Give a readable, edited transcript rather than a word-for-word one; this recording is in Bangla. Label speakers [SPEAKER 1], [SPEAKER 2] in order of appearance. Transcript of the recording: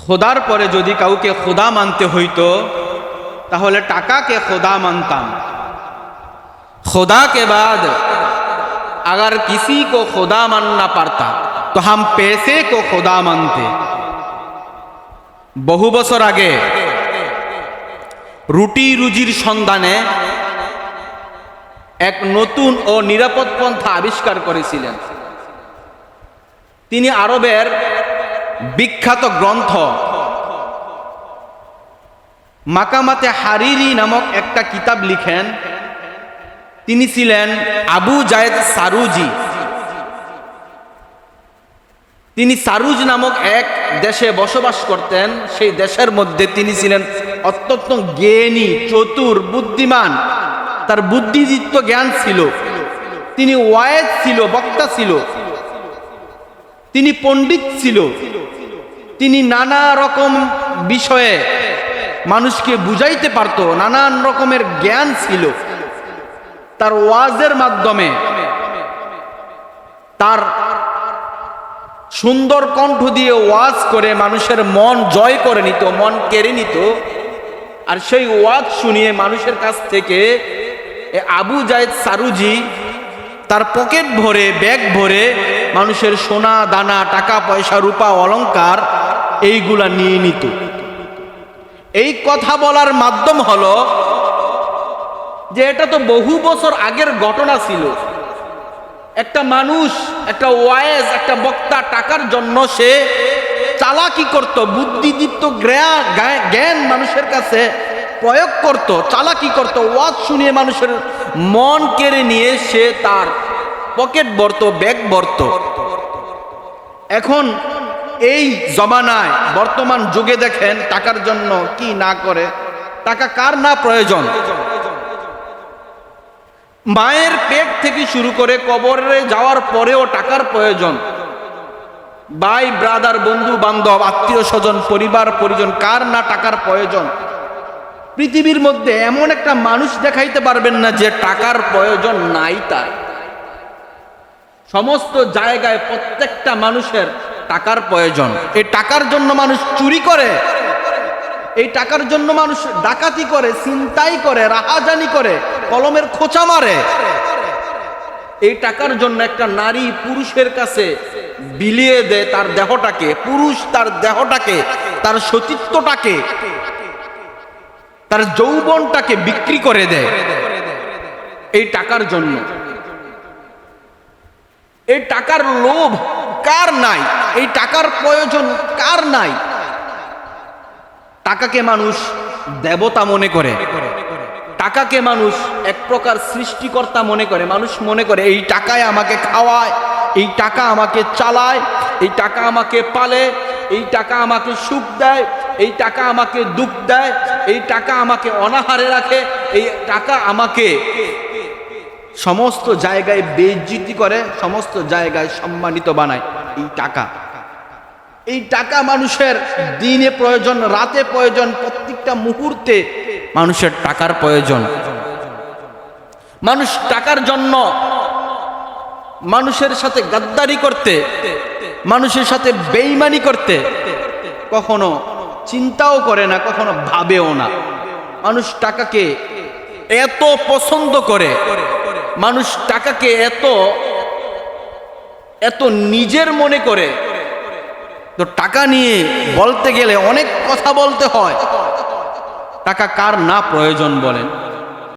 [SPEAKER 1] খোদার পরে যদি কাউকে খোদা মানতে হইতো তাহলে টাকাকে খোদা मानताम। खुदा के बाद अगर किसी को खुदा मानना पड़ता तो हम पैसे को खुदा मानते। বহু বছর আগে রুটি রুজির সন্ধানে এক নতুন ও নিরাপদ পন্থা আবিষ্কার করেছিলেন। তিনি আরবের বিখ্যাত গ্রন্থ মাকামাতে হারিরি নামক একটা কিতাব লিখেন। তিনি ছিলেন আবু জায়েদ সারুজি। তিনি সারুজ নামক এক দেশে বসবাস করতেন। সেই দেশের মধ্যে তিনি ছিলেন অত্যন্ত জ্ঞানী, চতুর, বুদ্ধিমান। তার বুদ্ধিদীপ্ত জ্ঞান ছিল। তিনি ওয়ায়েজ ছিল, বক্তা ছিল, তিনি পণ্ডিত ছিল। তিনি নানা রকম বিষয়ে মানুষকে বুঝাইতে পারত, নানান রকমের জ্ঞান ছিল। তার ওয়াজের মাধ্যমে, তার সুন্দর কণ্ঠ দিয়ে ওয়াজ করে মানুষের মন জয় করে নিত, মন কেড়ে নিত। আর সেই ওয়াজ শুনিয়ে মানুষের কাছ থেকে আবু জায়েদ সারুজি তার পকেট ভরে, ব্যাগ ভরে মানুষের সোনা দানা, টাকা পয়সা, রূপা অলংকার এইগুলা নিয়ে নিত। এই কথা বলার মাধ্যম হলো যে এটা তো বহু বছর আগের ঘটনা ছিল। একটা মানুষ, একটা ওয়াইজ, একটা বক্তা টাকার জন্য সে চালাকি করত, বুদ্ধিদীপ্ত জ্ঞান মানুষের কাছে প্রয়োগ করত, চালাকি করত, ওয়াজ শুনিয়ে মানুষের মন কেড়ে নিয়ে সে তার পকেট ভরত, ব্যাগ ভরত। এখন এই জমানায়, বর্তমান যুগে দেখেন টাকার জন্য কি না করে। টাকা কার না প্রয়োজন? মায়ের পেট থেকে শুরু করে কবরে যাওয়ার পরেও টাকার প্রয়োজন। ভাই ব্রাদার, বন্ধু বান্ধব, আত্মীয় স্বজন, পরিবার পরিজন, কার না টাকার প্রয়োজন? পৃথিবীর মধ্যে এমন একটা মানুষ দেখাইতে পারবেন না যে টাকার প্রয়োজন নাই তার। সমস্ত জায়গায় প্রত্যেকটা মানুষের টাকার প্রয়োজন। এই টাকার জন্য মানুষ চুরি করে, এই টাকার জন্য মানুষ ডাকাতি করে, ছিনতাই করে, রাহাজানি করে, কলমের খোঁচা মারে। এই টাকার জন্য একটা নারী পুরুষের কাছে বিলিয়ে দেয় তার দেহটাকে, পুরুষ তার দেহটাকে, তার সতীত্বটাকে, তার যৌবনটাকে বিক্রি করে দেয় এই টাকার জন্য। এই টাকার লোভ কার নাই? এই টাকার প্রয়োজন কার নাই? টাকাকে মানুষ দেবতা মনে করে, টাকাকে মানুষ এক প্রকার সৃষ্টিকর্তা মনে করে। মানুষ মনে করে এই টাকায় আমাকে খাওয়ায়, এই টাকা আমাকে চালায়, এই টাকা আমাকে পালে, এই টাকা আমাকে সুখ দেয়, এই টাকা আমাকে দুঃখ দেয়, এই টাকা আমাকে অনাহারে রাখে, এই টাকা আমাকে সমস্ত জায়গায় বেইজ্জতি করে, সমস্ত জায়গায় সম্মানিত বানায়। এই টাকা, এই টাকা মানুষের দিনে প্রয়োজন, রাতে প্রয়োজন, প্রত্যেকটা মুহূর্তে মানুষের টাকার প্রয়োজন। মানুষ টাকার জন্য মানুষের সাথে গাদ্দারি করতে, মানুষের সাথে বেঈমানি করতে কখনো চিন্তাও করে না, কখনো ভাবেও না। মানুষ টাকাকে এত পছন্দ করে, মানুষ টাকাকে এত এত নিজের মনে করে। তো টাকা নিয়ে বলতে গেলে অনেক কথা বলতে হয়। টাকা কার না প্রয়োজন বলেন?